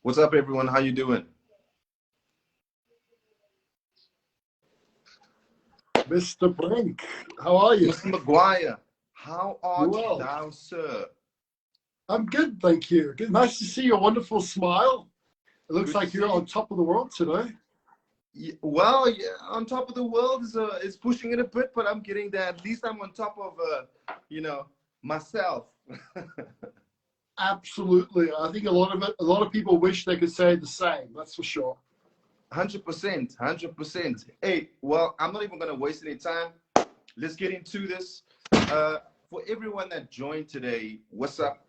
What's up, everyone? How you doing? Mr. Brink, how are you? Mr. Maguire, how art Well, thou, sir? I'm good, thank you. Good. Nice to see your wonderful smile. It looks Good to like you're see on you. top of the world today. Well, yeah, on top of the world is pushing it a bit, but I'm getting there. At least I'm on top of, you know, myself. Absolutely. I think a lot of people wish they could say the same, that's for sure. 100%, 100%. Hey, well, I'm not even going to waste any time. Let's get into this. For everyone that joined today, what's up?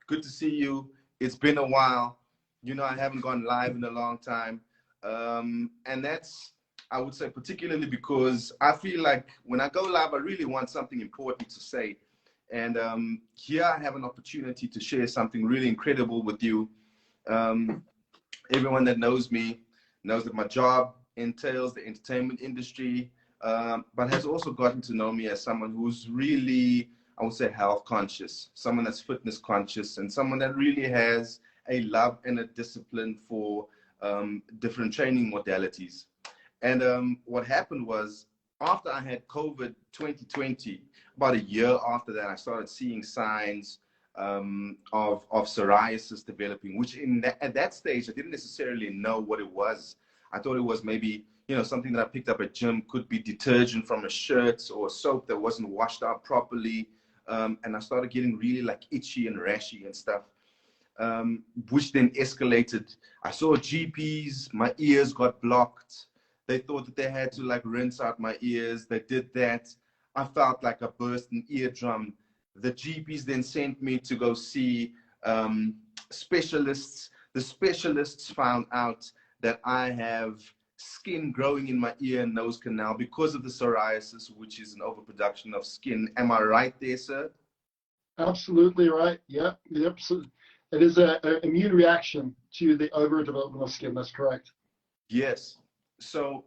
Good to see you. It's been a while. You know, I haven't gone live in a long time. And that's, I would say, particularly because I feel like when I go live, I really want something important to say. And here I have an opportunity to share something really incredible with you. Everyone that knows me knows that my job entails the entertainment industry, but has also gotten to know me as someone who's really, I would say, health conscious, someone that's fitness conscious, and someone that really has a love and a discipline for different training modalities. And what happened was, after I had COVID 2020, about a year after that, I started seeing signs of psoriasis developing, which at that stage, I didn't necessarily know what it was. I thought it was maybe, you know, something that I picked up at gym, could be detergent from a shirt or soap that wasn't washed out properly. And I started getting really like itchy and rashy and stuff, which then escalated. I saw GPs, my ears got blocked. They thought that they had to like rinse out my ears. They did that. I felt like a bursting eardrum. The GPs then sent me to go see specialists. The specialists found out that I have skin growing in my ear and nose canal because of the psoriasis, which is an overproduction of skin. Am I right there, sir? Absolutely right. Yeah, yep. So it is an immune reaction to the overdevelopment of skin. That's correct. Yes. So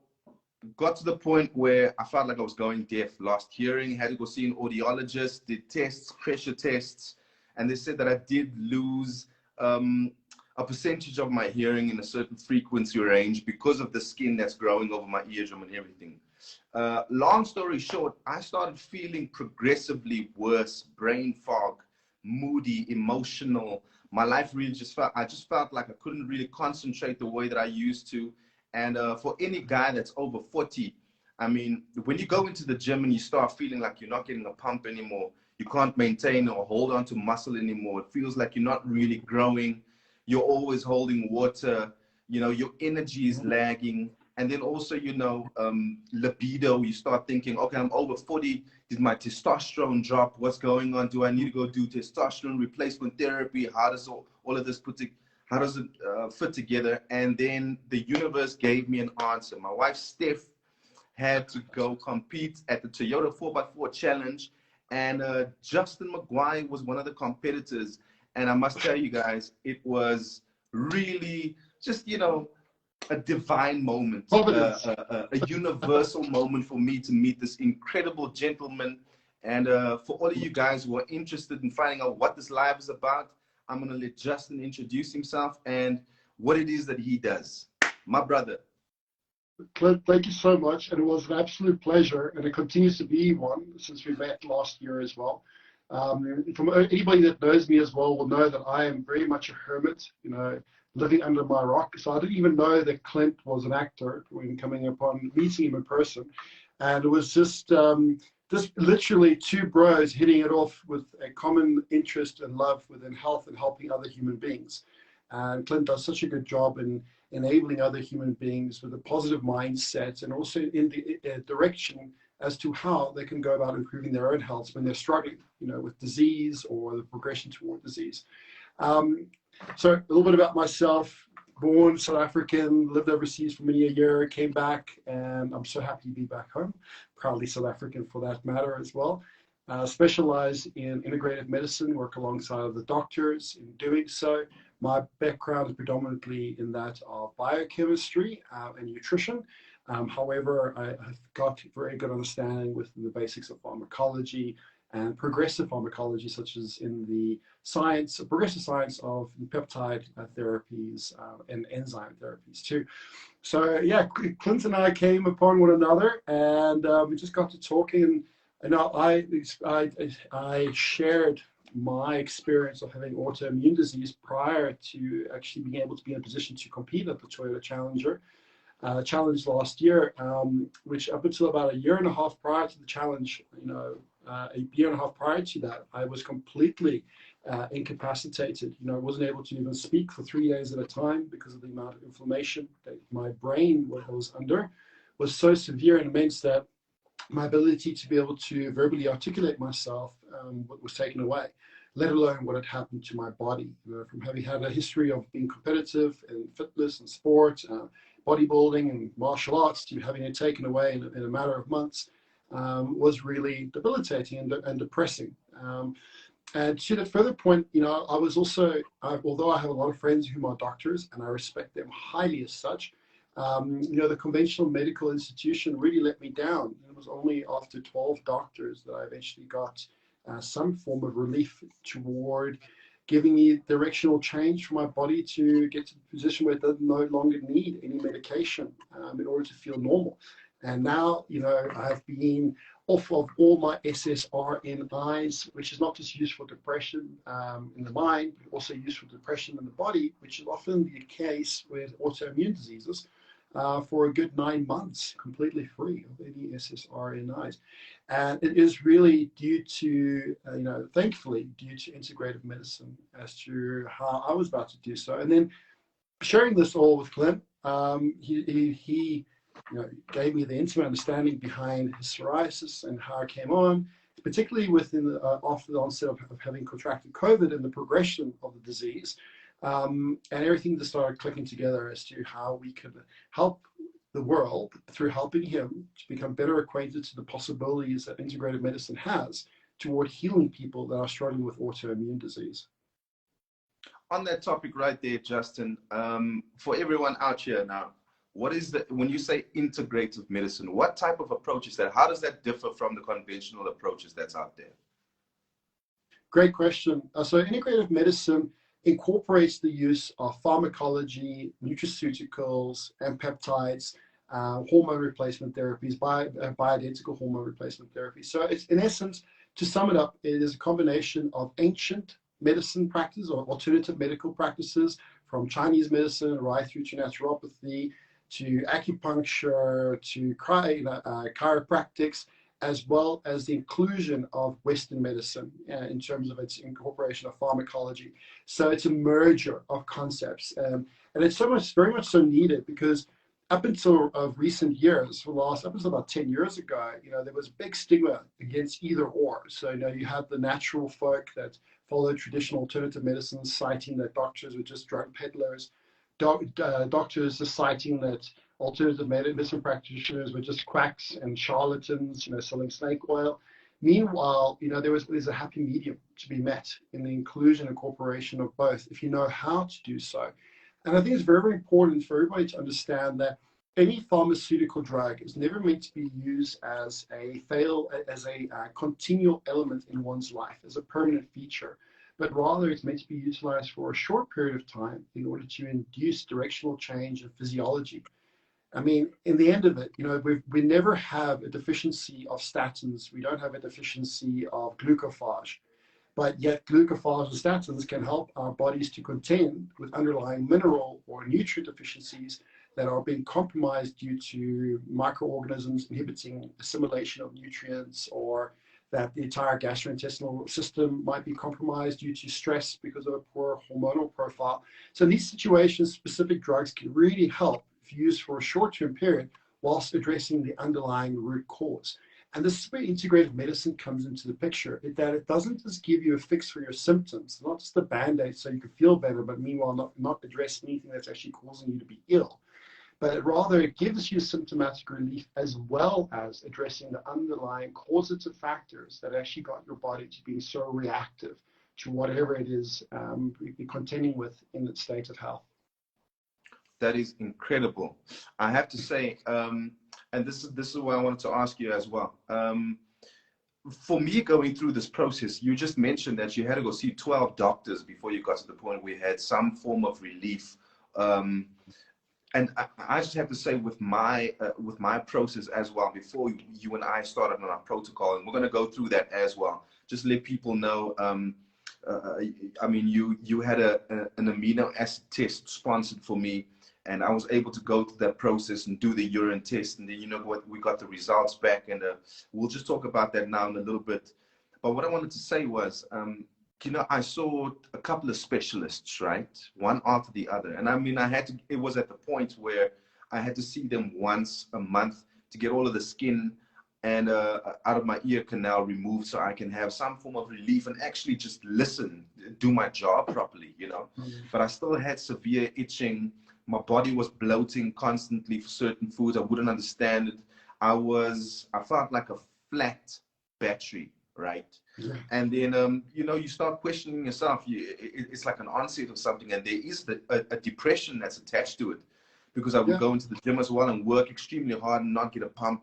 got to the point where I felt like I was going deaf, lost hearing, had to go see an audiologist, did tests, pressure tests, and they said that I did lose a percentage of my hearing in a certain frequency range because of the skin that's growing over my eardrum and everything. Long story short, I started feeling progressively worse, brain fog, moody, emotional. My life really I just felt like I couldn't really concentrate the way that I used to. And for any guy that's over 40, I mean, when you go into the gym and you start feeling like you're not getting a pump anymore, you can't maintain or hold on to muscle anymore. It feels like you're not really growing. You're always holding water. You know, your energy is lagging. And then also, you know, libido, you start thinking, okay, I'm over 40. Did my testosterone drop? What's going on? Do I need to go do testosterone replacement therapy? How does all of this how does it fit together? And then the universe gave me an answer. My wife, Steph, had to go compete at the Toyota 4x4 Challenge. And Justin Maguire was one of the competitors. And I must tell you guys, it was really just, you know, a divine moment, a universal moment for me to meet this incredible gentleman. And for all of you guys who are interested in finding out what this live is about, I'm going to let Justin introduce himself and what it is that he does. My brother. Clint, thank you so much. And it was an absolute pleasure. And it continues to be one since we met last year as well. From anybody that knows me as well will know that I am very much a hermit, you know, living under my rock. So I didn't even know that Clint was an actor when coming upon meeting him in person. And it was just literally two bros hitting it off with a common interest and love within health and helping other human beings. And Clint does such a good job in enabling other human beings with a positive mindset and also in the direction as to how they can go about improving their own health when they're struggling, you know, with disease or the progression toward disease. So a little bit about myself. Born South African, lived overseas for many a year, came back, and I'm so happy to be back home. Proudly South African for that matter as well. Specialize in integrative medicine, work alongside the doctors in doing so. My background is predominantly in that of biochemistry and nutrition. However, I've got very good understanding within the basics of pharmacology and progressive pharmacology, such as in the progressive science of peptide therapies and enzyme therapies too. So yeah, Clint and I came upon one another, and we just got to talking. And I shared my experience of having autoimmune disease prior to actually being able to be in a position to compete at the Toyota Challenge last year, which up until about a year and a half prior to the challenge, a year and a half prior to that, I was completely incapacitated. I wasn't able to even speak for 3 days at a time because of the amount of inflammation that my brain was under was so severe and immense that my ability to be able to verbally articulate myself was taken away, let alone what had happened to my body. From having had a history of being competitive in fitness and sport, bodybuilding and martial arts, to having it taken away in a matter of months was really debilitating and depressing. And to the further point, I was also, although I have a lot of friends who are doctors and I respect them highly as such, the conventional medical institution really let me down. It was only after 12 doctors that I eventually got some form of relief toward giving me directional change for my body to get to the position where it doesn't no longer need any medication in order to feel normal. And now, I've been off of all my SSRIs, which is not just used for depression in the mind, but also used for depression in the body, which is often the case with autoimmune diseases, for a good 9 months, completely free of any SSRIs. And it is really due to, thankfully, due to integrative medicine as to how I was about to do so. And then sharing this all with Clint, he gave me the intimate understanding behind his psoriasis and how it came on, particularly after the onset of having contracted COVID and the progression of the disease. And everything just started clicking together as to how we could help the world through helping him to become better acquainted to the possibilities that integrative medicine has toward healing people that are struggling with autoimmune disease. On that topic right there, Justin, for everyone out here now, when you say integrative medicine, what type of approach is that? How does that differ from the conventional approaches that's out there? Great question. So integrative medicine incorporates the use of pharmacology, nutraceuticals, and peptides, hormone replacement therapies, bioidentical hormone replacement therapy. So it's, in essence, to sum it up, it is a combination of ancient medicine practice or alternative medical practices, from Chinese medicine right through to naturopathy, to acupuncture, to chiropractics, as well as the inclusion of Western medicine in terms of its incorporation of pharmacology. So it's a merger of concepts. And it's very much so needed, because up until recent years, up until about 10 years ago, there was a big stigma against either or. So, you had the natural folk that followed traditional alternative medicine, citing that doctors were just drug peddlers, doctors just citing that alternative medicine practitioners were just quacks and charlatans, selling snake oil. Meanwhile, there's a happy medium to be met in the inclusion and incorporation of both, if you know how to do so. And I think it's very, very important for everybody to understand that any pharmaceutical drug is never meant to be used as a continual element in one's life, as a permanent feature, but rather it's meant to be utilized for a short period of time in order to induce directional change in physiology. I mean, in the end of it, we never have a deficiency of statins. We don't have a deficiency of glucophage. But yet glucophage and statins can help our bodies to contend with underlying mineral or nutrient deficiencies that are being compromised due to microorganisms inhibiting assimilation of nutrients, or that the entire gastrointestinal system might be compromised due to stress because of a poor hormonal profile. So in these situations, specific drugs can really help if used for a short-term period whilst addressing the underlying root cause. And this is where integrative medicine comes into the picture, that it doesn't just give you a fix for your symptoms, not just a band-aid so you can feel better, but meanwhile not address anything that's actually causing you to be ill. But rather it gives you symptomatic relief as well as addressing the underlying causative factors that actually got your body to being so reactive to whatever it is you're contending with in its state of health. That is incredible. I have to say, and this is what I wanted to ask you as well. for me, going through this process, you just mentioned that you had to go see 12 doctors before you got to the point where you had some form of relief. And I just have to say, with my process as well, before you and I started on our protocol, and we're going to go through that as well, just let people know. I mean, you had an amino acid test sponsored for me, and I was able to go through that process and do the urine test, and then, you know what, we got the results back, and we'll just talk about that now in a little bit. But what I wanted to say was, you know, I saw a couple of specialists, right? One after the other. And I mean, it was at the point where I had to see them once a month to get all of the skin and out of my ear canal removed, so I can have some form of relief and actually just listen, do my job properly, you know. But I still had severe itching. My body was bloating constantly for certain foods. I wouldn't understand it. I felt like a flat battery, right? Yeah. And then, you know, you start questioning yourself. It's like an onset of something, and there is a depression that's attached to it, because I would go into the gym as well and work extremely hard and not get a pump,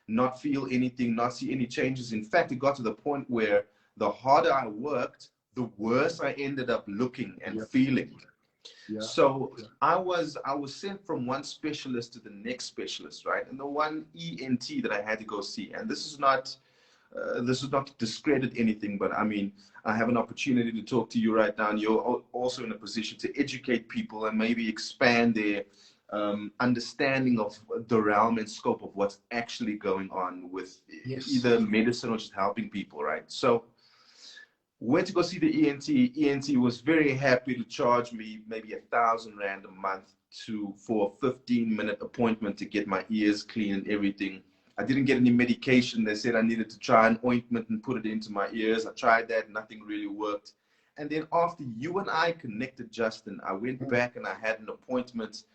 not feel anything, not see any changes. In fact, it got to the point where the harder I worked, the worse I ended up looking and feeling. Yeah. So I was sent from one specialist to the next specialist, right? And the one ENT that I had to go see, and this is not to discredit anything, but I mean, I have an opportunity to talk to you right now, and you're also in a position to educate people and maybe expand their understanding of the realm and scope of what's actually going on with either medicine or just helping people, right? So went to go see the ENT. ENT was very happy to charge me maybe 1,000 Rand a month for a 15-minute appointment to get my ears clean and everything. I didn't get any medication. They said I needed to try an ointment and put it into my ears. I tried that. Nothing really worked. And then after you and I connected, Justin, I went back and I had an appointment.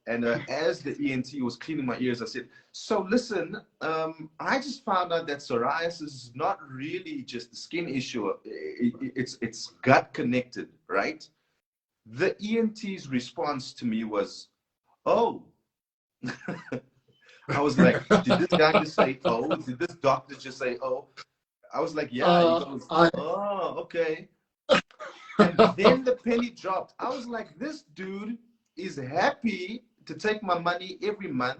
And as the ENT was cleaning my ears, I said, so listen, I just found out that psoriasis is not really just a skin issue. It's gut connected, right? The ENT's response to me was, oh. I was like, did this guy just say, oh? Did this doctor just say, oh? I was like, yeah. He goes, oh, okay. And then the penny dropped. I was like, this dude is happy to take my money every month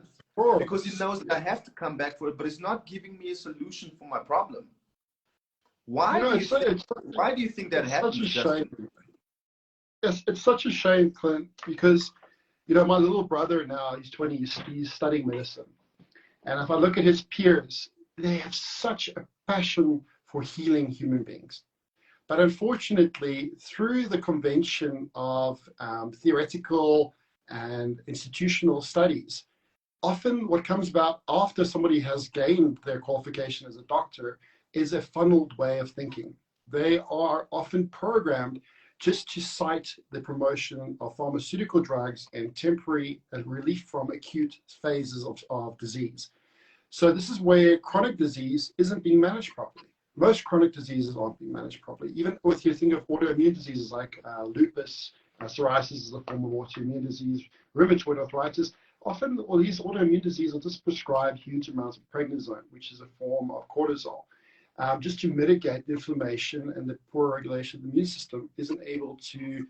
because he knows that I have to come back for it, but it's not giving me a solution for my problem. Why do you think that happens? Such a shame. Yes, it's such a shame, Clint, because, you know, my little brother now, he's 20, he's studying medicine. And if I look at his peers, they have such a passion for healing human beings. But unfortunately, through the convention of theoretical and institutional studies, often what comes about after somebody has gained their qualification as a doctor is a funneled way of thinking. They are often programmed just to cite the promotion of pharmaceutical drugs and temporary relief from acute phases of disease. So this is where chronic disease isn't being managed properly. Most chronic diseases aren't being managed properly. Even if you think of autoimmune diseases like lupus, psoriasis is a form of autoimmune disease, rheumatoid arthritis, often all these autoimmune diseases will just prescribe huge amounts of prednisone, which is a form of cortisol. Just to mitigate the inflammation, and the poor regulation of the immune system isn't able to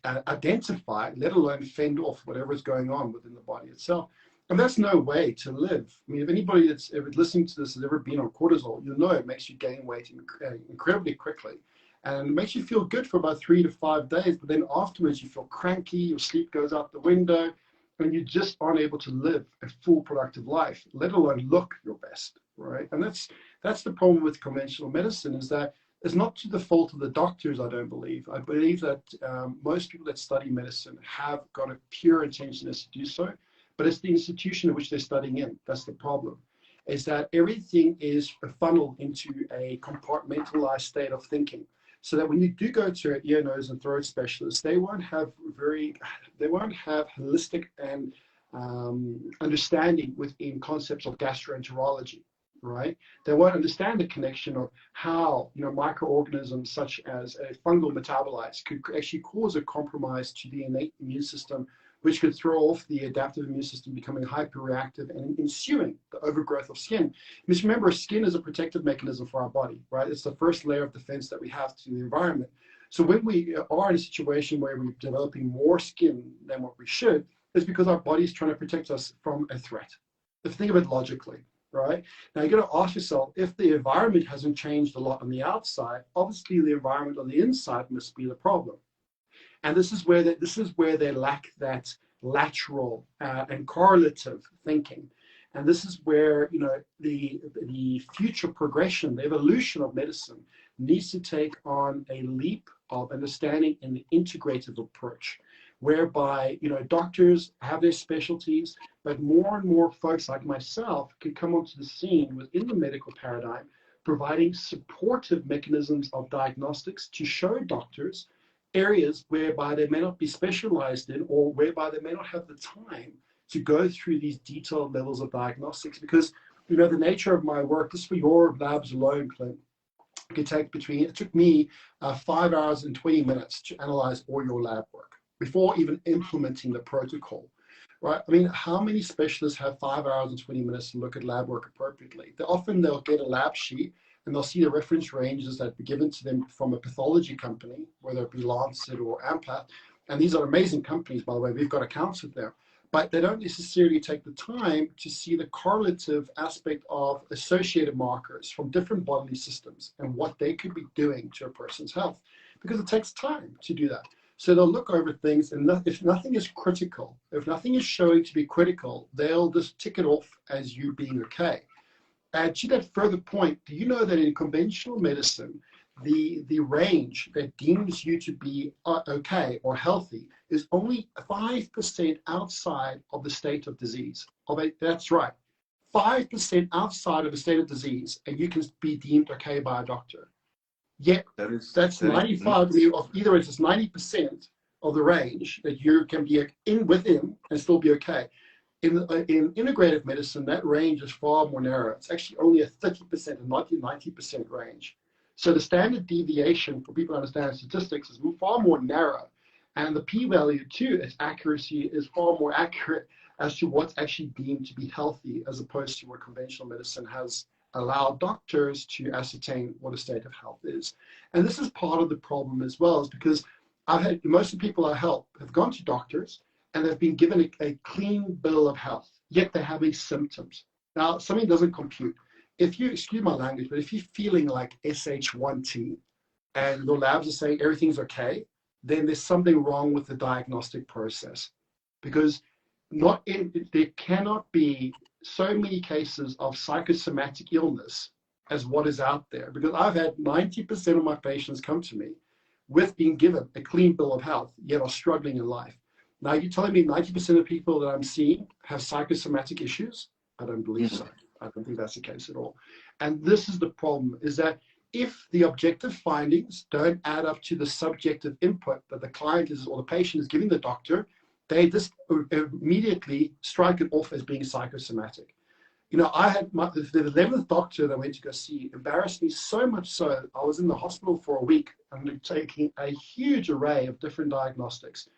identify, let alone fend off whatever is going on within the body itself. And that's no way to live. I mean, if anybody that's ever listening to this has ever been on cortisol, you'll know it makes you gain weight incredibly quickly. And it makes you feel good for about 3 to 5 days, but then afterwards you feel cranky, your sleep goes out the window, and you just aren't able to live a full productive life, let alone look your best, right? And that's the problem with conventional medicine, is that it's not to the fault of the doctors, I don't believe. I believe that most people that study medicine have got a pure intention to do so, but it's the institution in which they're studying in. That's the problem, is that everything is funneled into a compartmentalized state of thinking. So that when you do go to an ear, nose, and throat specialist, they won't have holistic and understanding within concepts of gastroenterology, right? They won't understand the connection of how, you know, microorganisms such as a fungal metabolites could actually cause a compromise to the innate immune system which could throw off the adaptive immune system becoming hyperreactive and ensuing the overgrowth of skin. Because remember, skin is a protective mechanism for our body, right? It's the first layer of defense that we have to the environment. So when we are in a situation where we're developing more skin than what we should, it's because our body is trying to protect us from a threat. If you think of it logically, right? Now you're going to ask yourself, if the environment hasn't changed a lot on the outside, obviously the environment on the inside must be the problem. And this is where they lack that lateral and correlative thinking. And this is where, you know, the future progression, the evolution of medicine needs to take on a leap of understanding in the integrative approach, whereby, you know, doctors have their specialties, but more and more folks like myself can come onto the scene within the medical paradigm, providing supportive mechanisms of diagnostics to show doctors areas whereby they may not be specialized in, or whereby they may not have the time to go through these detailed levels of diagnostics. Because, you know, the nature of my work, just for your labs alone, Clint, it took me 5 hours and 20 minutes to analyze all your lab work before even implementing the protocol, right? I mean, how many specialists have 5 hours and 20 minutes to look at lab work appropriately? They'll get a lab sheet and they'll see the reference ranges that be given to them from a pathology company, whether it be Lancet or Ampath. And these are amazing companies, by the way. We've got accounts with them. But they don't necessarily take the time to see the correlative aspect of associated markers from different bodily systems and what they could be doing to a person's health, because it takes time to do that. So they'll look over things, and if nothing is critical, if nothing is showing to be critical, they'll just tick it off as you being okay. And to that further point, do you know that in conventional medicine, the range that deems you to be okay or healthy is only 5% outside of the state of disease? That's right, 5% outside of the state of disease, and you can be deemed okay by a doctor. Yet that's 95 of either it's 90% of the range that you can be within and still be okay. In integrative medicine, that range is far more narrow. It's actually only a 30% and not a 90% range. So the standard deviation, for people to understand statistics, is far more narrow. And the p-value too, its accuracy is far more accurate as to what's actually deemed to be healthy, as opposed to what conventional medicine has allowed doctors to ascertain what a state of health is. And this is part of the problem as well, is because most of the people I help have gone to doctors and they've been given a clean bill of health, yet they're having symptoms. Now, something doesn't compute. If you, excuse my language, but if you're feeling like SH1T and your labs are saying everything's okay, then there's something wrong with the diagnostic process. Because there cannot be so many cases of psychosomatic illness as what is out there. Because I've had 90% of my patients come to me with being given a clean bill of health, yet are struggling in life. Now, you're telling me 90% of people that I'm seeing have psychosomatic issues? I don't believe so. I don't think that's the case at all. And this is the problem, is that if the objective findings don't add up to the subjective input that the client is or the patient is giving the doctor, they just immediately strike it off as being psychosomatic. You know, I had the 11th doctor that I went to go see embarrassed me so much so I was in the hospital for a week undertaking a huge array of different diagnostics.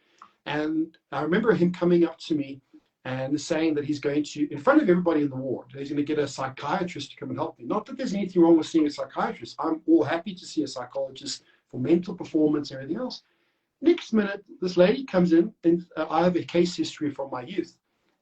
And I remember him coming up to me and saying that he's going to, in front of everybody in the ward, he's going to get a psychiatrist to come and help me. Not that there's anything wrong with seeing a psychiatrist. I'm all happy to see a psychologist for mental performance and everything else. Next minute, this lady comes in, and I have a case history from my youth.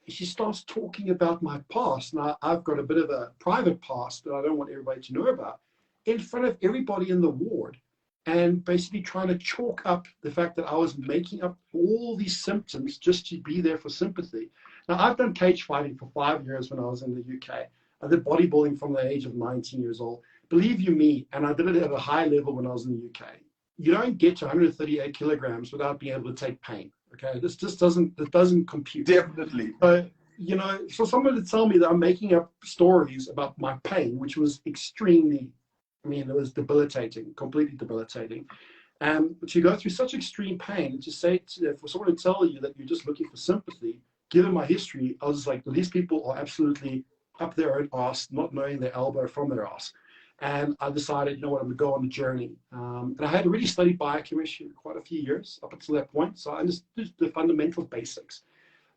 She starts talking about my past. Now, I've got a bit of a private past that I don't want everybody to know about, in front of everybody in the ward, and basically trying to chalk up the fact that I was making up all these symptoms just to be there for sympathy. Now, I've done cage fighting for 5 years when I was in the UK. I did bodybuilding from the age of 19 years old. Believe you me, and I did it at a high level when I was in the UK. You don't get to 138 kilograms without being able to take pain. Okay, this just doesn't compute. Definitely. You know, for someone to tell me that I'm making up stories about my pain, which was extremely, I mean, it was debilitating, completely debilitating. But you go through such extreme pain, to say for someone to tell you that you're just looking for sympathy, given my history, I was like, these people are absolutely up their own arse, not knowing their elbow from their arse. And I decided, you know what, I'm going to go on a journey. And I had already studied biochemistry for quite a few years up until that point. So I understood the fundamental basics.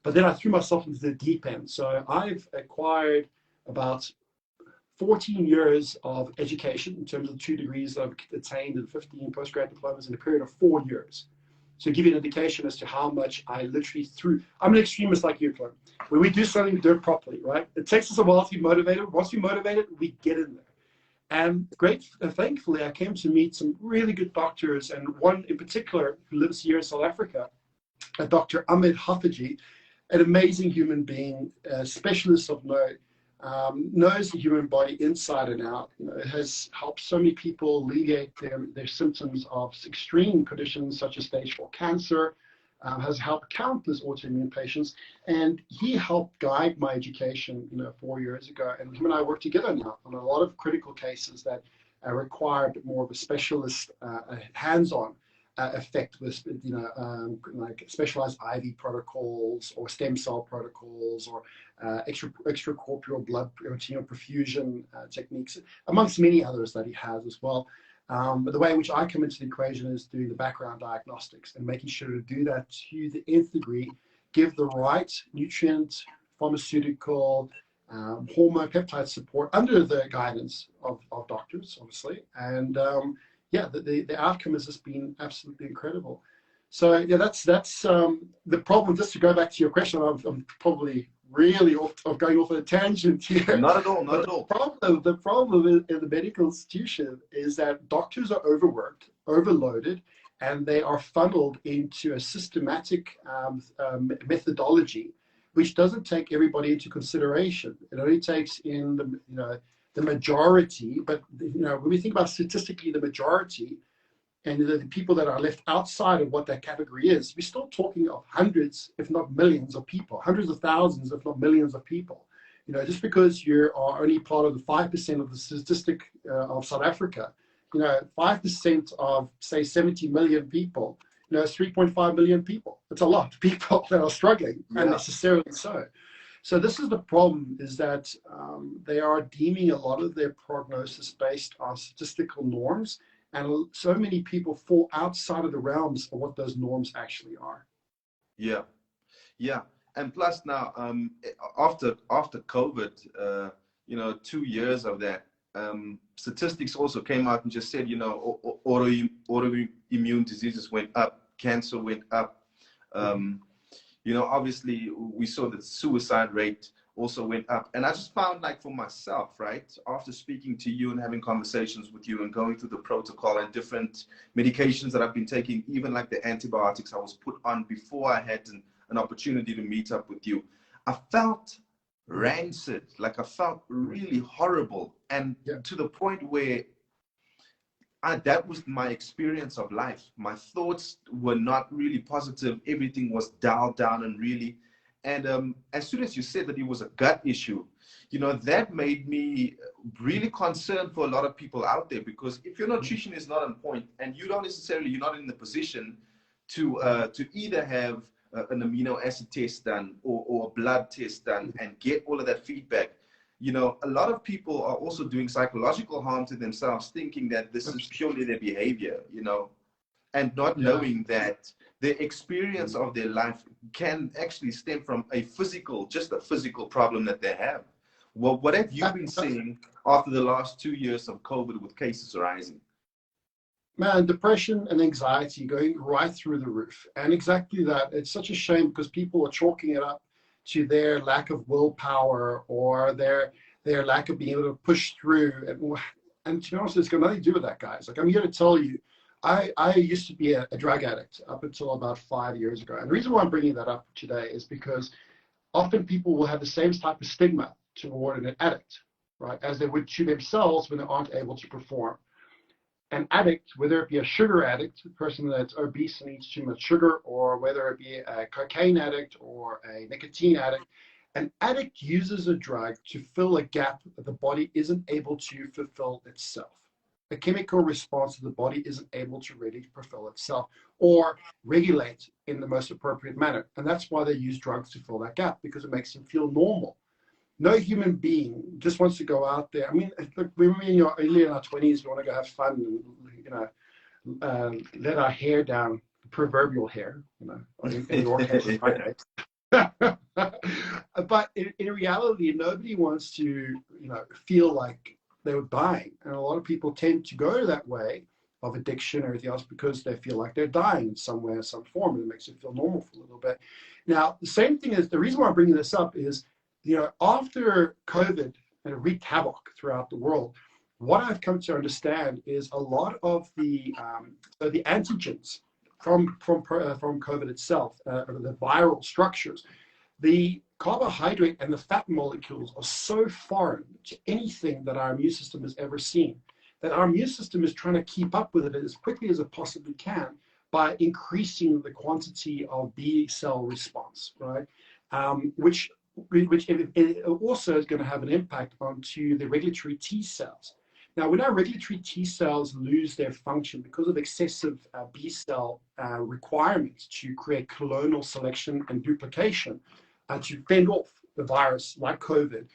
But then I threw myself into the deep end. So I've acquired about 14 years of education in terms of 2 degrees I've attained and 15 postgrad diplomas in a period of 4 years. So give you an indication as to how much I literally threw. I'm an extremist like you, Clint. When we do something, we do it properly, right? It takes us a while to be motivated. Once we're motivated, we get in there. And thankfully, I came to meet some really good doctors, and one in particular who lives here in South Africa, Dr. Ahmed Hafaji, an amazing human being, a specialist of note, knows the human body inside and out. It has helped so many people alleviate their symptoms of extreme conditions such as stage 4 cancer, has helped countless autoimmune patients, and he helped guide my education 4 years ago. And him and I work together now on a lot of critical cases that require a bit more of a specialist, hands-on effect with like specialized IV protocols or stem cell protocols or extracorporeal blood perfusion techniques, amongst many others that he has as well. But the way in which I come into the equation is doing the background diagnostics and making sure to do that to the nth degree, give the right nutrient, pharmaceutical, hormone, peptide support under the guidance of doctors, obviously. And yeah, the outcome has just been absolutely incredible. So yeah, that's the problem. Just to go back to your question, I'm probably really going off on a tangent here. Not at all, not at all. The problem in the medical institution is that doctors are overworked, overloaded, and they are funneled into a systematic methodology, which doesn't take everybody into consideration. It only takes in the majority, but when we think about statistically the majority and the people that are left outside of what that category is, we're still talking of hundreds, if not millions of people, hundreds of thousands, if not millions of people. Just because you are only part of the 5% of the statistic of South Africa, 5% of, say, 70 million people, it's 3.5 million people. It's a lot of people that are struggling, unnecessarily so. So this is the problem, is that they are deeming a lot of their prognosis based on statistical norms, and so many people fall outside of the realms of what those norms actually are. Yeah, yeah. And plus now, after COVID, 2 years of that, statistics also came out and just said, autoimmune diseases went up, cancer went up. Obviously we saw that suicide rate also went up. And I just found, like, for myself, right, after speaking to you and having conversations with you and going through the protocol and different medications that I've been taking, even like the antibiotics I was put on before I had an opportunity to meet up with you, I felt rancid. Like, I felt really horrible. And to the point where that was my experience of life. My thoughts were not really positive. Everything was dialed down and really. And as soon as you said that it was a gut issue, that made me really concerned for a lot of people out there, because if your nutrition is not on point and you're not in the position to either have an amino acid test done or a blood test done and get all of that feedback, a lot of people are also doing psychological harm to themselves, thinking that this is purely their behavior, and not knowing that the experience of their life can actually stem from just a physical problem that they have. Well, what have you been seeing after the last 2 years of COVID with cases rising? Man, depression and anxiety going right through the roof. And exactly that. It's such a shame because people are chalking it up to their lack of willpower or their lack of being able to push through. And to be honest, it's got nothing to do with that, guys. Like, I'm here to tell you, I used to be a drug addict up until about 5 years ago. And the reason why I'm bringing that up today is because often people will have the same type of stigma toward an addict, right, as they would to themselves when they aren't able to perform. An addict, whether it be a sugar addict, a person that's obese and eats too much sugar, or whether it be a cocaine addict or a nicotine addict, an addict uses a drug to fill a gap that the body isn't able to fulfill itself. A chemical response that the body isn't able to really fulfill itself or regulate in the most appropriate manner. And that's why they use drugs to fill that gap, because it makes them feel normal. No human being just wants to go out there. I mean, look, when we're early in our 20s, we want to go have fun and, let our hair down, proverbial hair, in your case, in my case. But in reality, nobody wants to, feel like they were dying. And a lot of people tend to go that way of addiction or anything else because they feel like they're dying in some way or some form, and it makes it feel normal for a little bit. Now, the same thing is, the reason why I'm bringing this up is, after COVID, and it wreaked havoc throughout the world, what I've come to understand is a lot of the antigens from COVID itself, the viral structures, the carbohydrate and the fat molecules are so foreign to anything that our immune system has ever seen, that our immune system is trying to keep up with it as quickly as it possibly can by increasing the quantity of B cell response, right? Which it also is going to have an impact onto the regulatory T cells. Now, when our regulatory T cells lose their function because of excessive B cell requirements to create clonal selection and duplication to fend off the virus like COVID,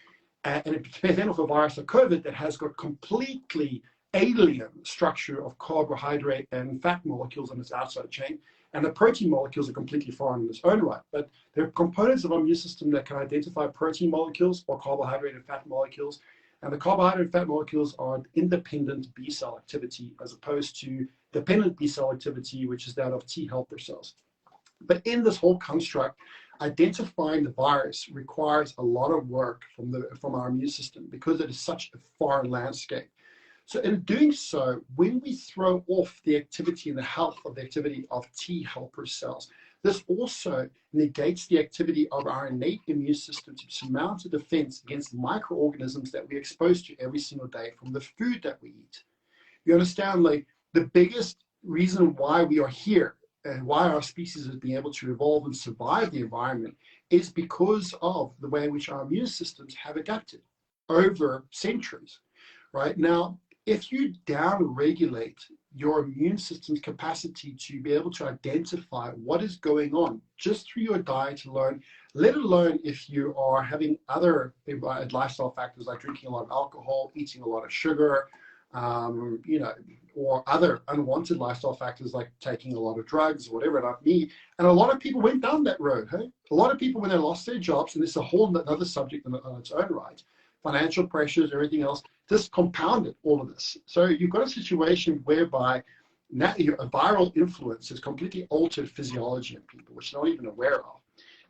and it fend off a virus like COVID that has got completely alien structure of carbohydrate and fat molecules on its outside chain, and the protein molecules are completely foreign in its own right. But there are components of our immune system that can identify protein molecules or carbohydrate and fat molecules. And the carbohydrate and fat molecules are independent B cell activity as opposed to dependent B cell activity, which is that of T helper cells. But in this whole construct, identifying the virus requires a lot of work from our immune system because it is such a foreign landscape. So in doing so, when we throw off the activity and the health of the activity of T helper cells, this also negates the activity of our innate immune system to mount a defense against microorganisms that we're exposed to every single day from the food that we eat. You understand, like, the biggest reason why we are here and why our species has been able to evolve and survive the environment is because of the way in which our immune systems have adapted over centuries, right? Now, if you down-regulate your immune system's capacity to be able to identify what is going on just through your diet alone, let alone if you are having other lifestyle factors like drinking a lot of alcohol, eating a lot of sugar, or other unwanted lifestyle factors like taking a lot of drugs or whatever it might be. And a lot of people went down that road. Hey, a lot of people, when they lost their jobs, and this is a whole other subject on its own right, financial pressures, everything else, this compounded all of this. So you've got a situation whereby a viral influence has completely altered physiology in people, which they're not even aware of.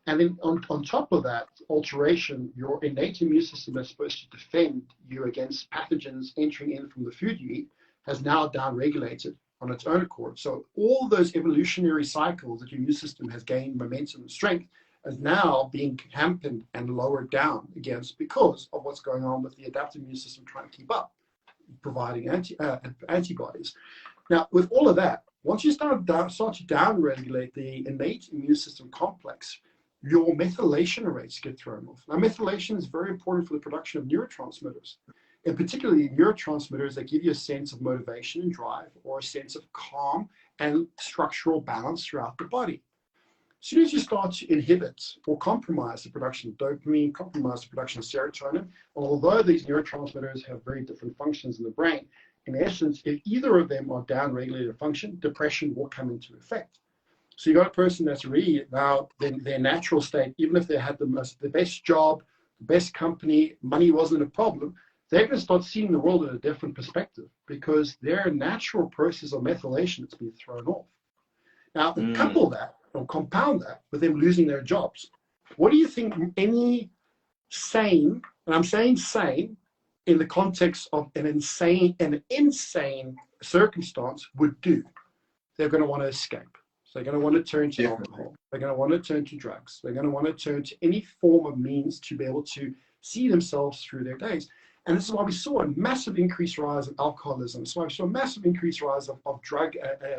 And then on top of that alteration, your innate immune system that's supposed to defend you against pathogens entering in from the food you eat has now down-regulated on its own accord. So all those evolutionary cycles that your immune system has gained momentum and strength is now being hampered and lowered down against because of what's going on with the adaptive immune system trying to keep up, providing antibodies. Now, with all of that, once you start to down-regulate the innate immune system complex, your methylation rates get thrown off. Now, methylation is very important for the production of neurotransmitters, and particularly neurotransmitters that give you a sense of motivation and drive or a sense of calm and structural balance throughout the body. As soon as you start to inhibit or compromise the production of dopamine, compromise the production of serotonin, although these neurotransmitters have very different functions in the brain, in essence, if either of them are down-regulated function, depression will come into effect. So you got a person that's really now their natural state, even if they had the best job, the best company, money wasn't a problem, they're going to start seeing the world in a different perspective because their natural process of methylation has been thrown off. Now, couple that or compound that with them losing their jobs. What do you think any sane, and I'm saying sane in the context of an insane circumstance would do? They're going to want to escape. So they're going to want to turn to alcohol. They're going to want to turn to drugs. They're going to want to turn to any form of means to be able to see themselves through their days. And this is why we saw a massive increased rise of alcoholism. This is why we saw a massive increased rise of drug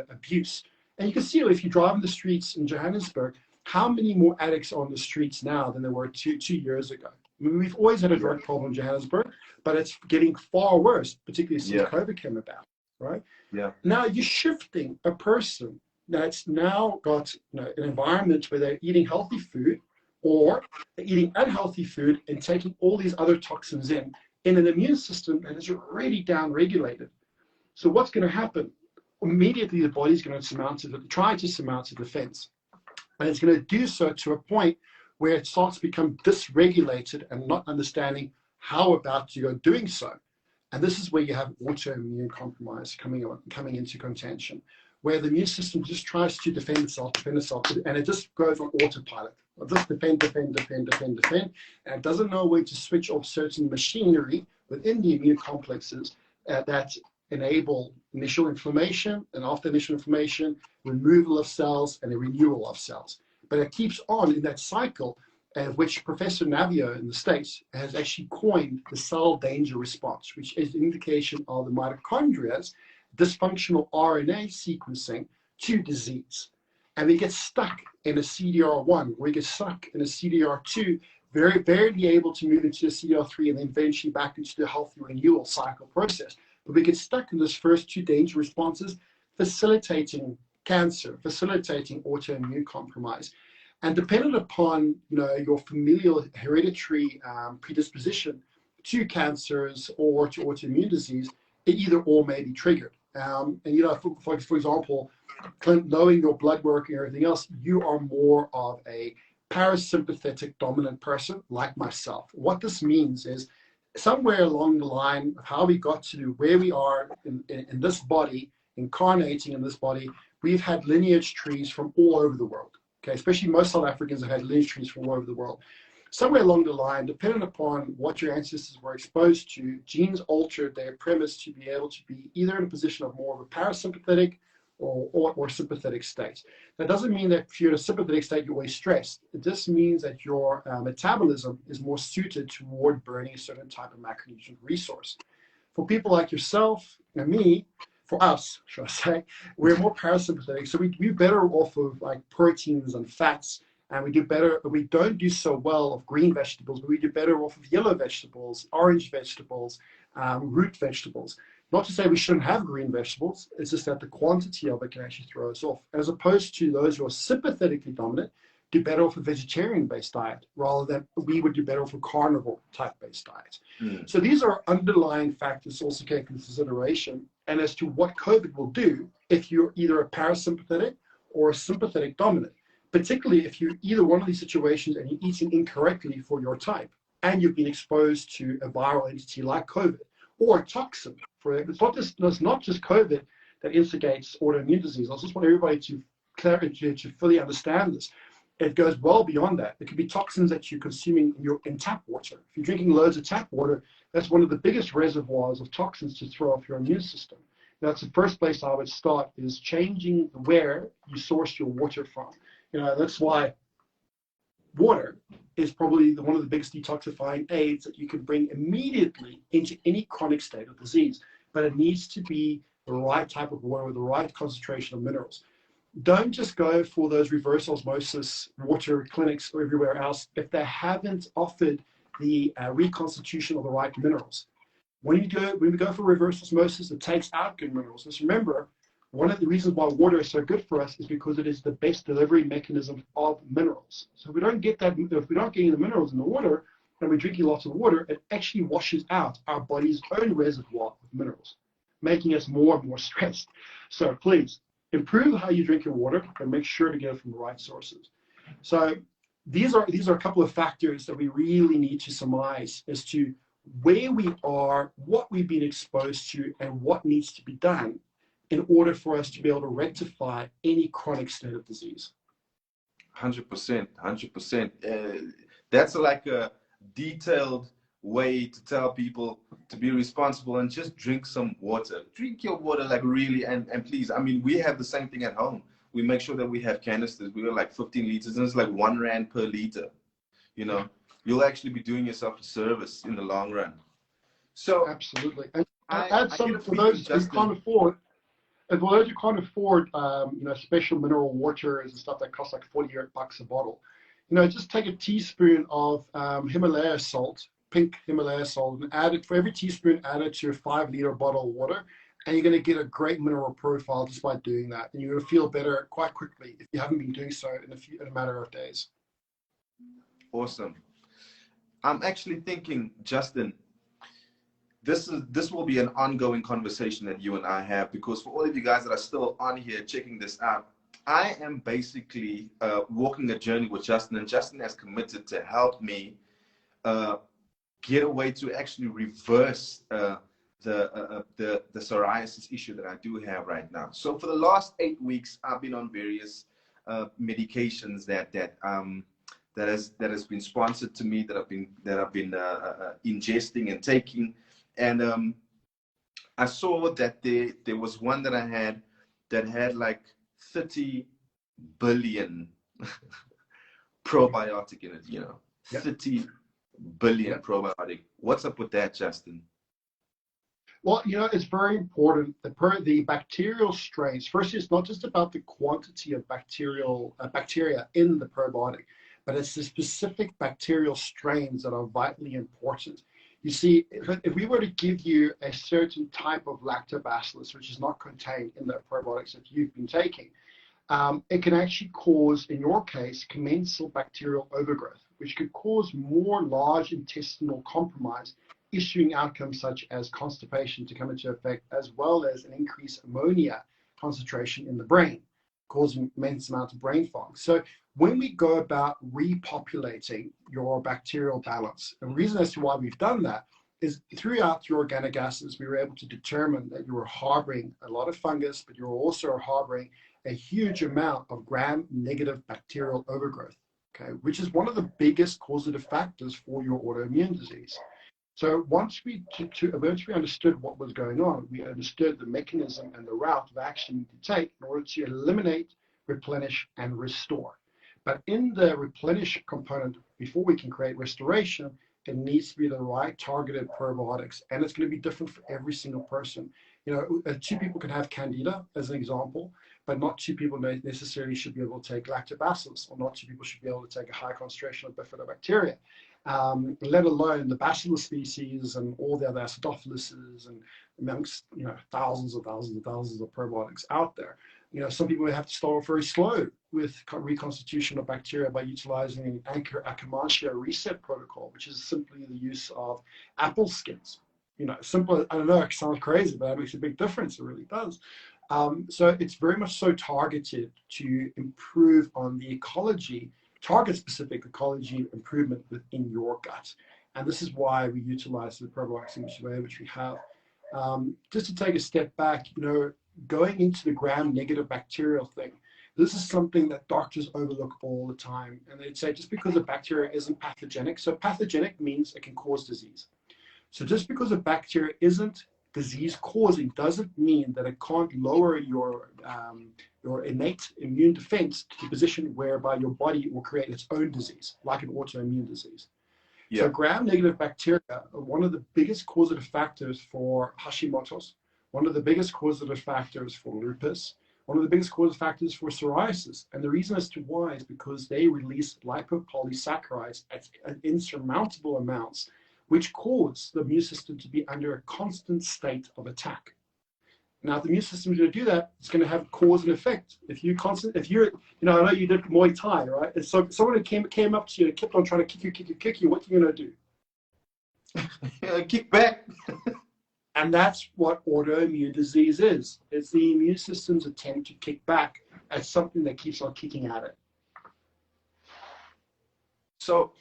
abuse. And you can see if you drive in the streets in Johannesburg, how many more addicts are on the streets now than there were two years ago. I mean, we've always had a drug problem in Johannesburg, but it's getting far worse, particularly since COVID came about, right? Yeah. Now you're shifting a person that's now got an environment where they're eating healthy food or they're eating unhealthy food and taking all these other toxins in an immune system that is already down-regulated. So what's going to happen? Immediately the body's going to try to surmount a defense. And it's going to do so to a point where it starts to become dysregulated and not understanding how about you're doing so. And this is where you have autoimmune compromise coming into contention, where the immune system just tries to defend itself, and it just goes on autopilot. Just defend, and it doesn't know where to switch off certain machinery within the immune complexes that enable initial inflammation, and after initial inflammation, removal of cells and a renewal of cells. But it keeps on in that cycle, which Professor Navio in the States has actually coined the cell danger response, which is an indication of the mitochondria's dysfunctional RNA sequencing to disease. And we get stuck in a CDR1, we get stuck in a CDR2, very barely able to move into a CDR3 and then eventually back into the healthy renewal cycle process. But we get stuck in those first two danger responses, facilitating cancer, facilitating autoimmune compromise. And dependent upon your familial hereditary predisposition to cancers or to autoimmune disease, it either or may be triggered. And for example, Clint, knowing your blood work and everything else, you are more of a parasympathetic dominant person like myself. What this means is somewhere along the line of how we got to where we are in this body, incarnating in this body, we've had lineage trees from all over the world. Okay, especially most South Africans have had lineage trees from all over the world. Somewhere along the line, depending upon what your ancestors were exposed to, genes altered their premise to be able to be either in a position of more of a parasympathetic or sympathetic state. That doesn't mean that if you're in a sympathetic state, you're always stressed. It just means that your metabolism is more suited toward burning a certain type of macronutrient resource. For people like yourself and me, for us, should I say, we're more parasympathetic. So we're better off of like proteins and fats, and we do better, we don't do so well of green vegetables, but we do better off of yellow vegetables, orange vegetables, root vegetables. Not to say we shouldn't have green vegetables, it's just that the quantity of it can actually throw us off. As opposed to those who are sympathetically dominant, do better off a vegetarian-based diet, rather than we would do better off a carnivore-type-based diet. So these are underlying factors also take into consideration, and as to what COVID will do if you're either a parasympathetic or a sympathetic dominant, particularly if you're either one of these situations and you're eating incorrectly for your type, and you've been exposed to a viral entity like COVID, or a toxin. It's not just COVID that instigates autoimmune disease. I just want everybody to fully understand this. It goes well beyond that. It could be toxins that you're consuming in tap water. If you're drinking loads of tap water, that's one of the biggest reservoirs of toxins to throw off your immune system. That's the first place I would start, is changing where you source your water from. That's why water is probably one of the biggest detoxifying aids that you can bring immediately into any chronic state of disease. But it needs to be the right type of water with the right concentration of minerals. Don't just go for those reverse osmosis water clinics or everywhere else if they haven't offered the reconstitution of the right minerals. When we go for reverse osmosis, it takes out good minerals. Just remember, one of the reasons why water is so good for us is because it is the best delivery mechanism of minerals. So if we don't get that, if we're not getting the minerals in the water and we're drinking lots of water, it actually washes out our body's own reservoir of minerals, making us more and more stressed. So please, improve how you drink your water and make sure to get it from the right sources. So these are a couple of factors that we really need to surmise as to where we are, what we've been exposed to, and what needs to be done in order for us to be able to rectify any chronic state of disease. 100%, 100%. That's like a detailed way to tell people to be responsible and just drink some water. Drink your water like really, and please, I mean, we have the same thing at home. We make sure that we have canisters. We are like 15 liters, and it's like R1 per liter. You'll actually be doing yourself a service in the long run. So absolutely. And add some for those who can't afford. For those who can't afford, special mineral waters and stuff that costs like $48 a bottle. Just take a teaspoon of Himalaya salt, pink Himalaya salt, and add it for every teaspoon. Add it to a 5-liter bottle of water, and you're going to get a great mineral profile just by doing that. And you're going to feel better quite quickly if you haven't been doing so in a matter of days. Awesome. I'm actually thinking, Justin, this will be an ongoing conversation that you and I have, because for all of you guys that are still on here checking this out, I am basically walking a journey with Justin, and Justin has committed to help me get a way to actually reverse the psoriasis issue that I do have right now. So for the last 8 weeks, I've been on various medications that has been sponsored to me, that I've been ingesting and taking, and I saw that there was one that I had that had like 30 billion probiotic in it, you know. Yep. 30 billion probiotic. What's up with that, Justin? Well, you know, it's very important that the bacterial strains, first, it's not just about the quantity of bacteria in the probiotic, but it's the specific bacterial strains that are vitally important. You see, if we were to give you a certain type of lactobacillus, which is not contained in the probiotics that you've been taking, it can actually cause, in your case, commensal bacterial overgrowth, which could cause more large intestinal compromise, issuing outcomes such as constipation to come into effect, as well as an increased ammonia concentration in the brain, causing immense amounts of brain fog. So when we go about repopulating your bacterial balance, and the reason as to why we've done that is throughout your organic acids, we were able to determine that you were harboring a lot of fungus, but you were also harboring a huge amount of gram-negative bacterial overgrowth, okay, which is one of the biggest causative factors for your autoimmune disease. So once we understood what was going on, we understood the mechanism and the route of action to take in order to eliminate, replenish, and restore. But in the replenish component, before we can create restoration, it needs to be the right targeted probiotics, and it's going to be different for every single person. You know, 2 people can have candida as an example, but not 2 people necessarily should be able to take lactobacillus, or not 2 people should be able to take a high concentration of bifidobacteria, let alone the bacillus species and all the other acidophilus and amongst, you know, thousands of probiotics out there. You know, some people have to start off very slow with reconstitution of bacteria by utilizing an Akkermansia reset protocol, which is simply the use of apple skins. You know, simple, I don't know, it sounds crazy, but that makes a big difference. It really does. So it's very much so targeted to improve on the ecology, target-specific ecology improvement within your gut. And this is why we utilize the probiotics in which way which we have. Just to take a step back, you know, going into the gram-negative bacterial thing, this is something that doctors overlook all the time. And they'd say just because a bacteria isn't pathogenic, so pathogenic means it can cause disease. So just because a bacteria isn't disease-causing doesn't mean that it can't lower your innate immune defense to the position whereby your body will create its own disease, like an autoimmune disease. Yeah. So gram-negative bacteria are one of the biggest causative factors for Hashimoto's, one of the biggest causative factors for lupus, one of the biggest causative factors for psoriasis. And the reason as to why is because they release lipopolysaccharides at insurmountable amounts, which cause the immune system to be under a constant state of attack. Now, if the immune system is going to do that, it's going to have cause and effect. If you're, you know, I know you did Muay Thai, right? And so someone who came up to you and kept on trying to kick you, what are you going to do? Kick back. And that's what autoimmune disease is. It's the immune system's attempt to kick back at something that keeps on kicking at it. So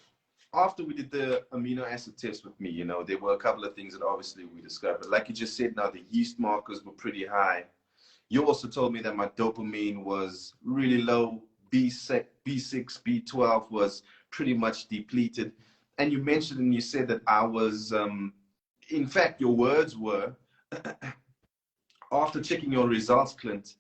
after we did the amino acid test with me, you know, there were a couple of things that obviously we discovered. Like you just said, now the yeast markers were pretty high. You also told me that my dopamine was really low. B6, B12 was pretty much depleted. And you mentioned and you said that I was, in fact, your words were, after checking your results, Clint,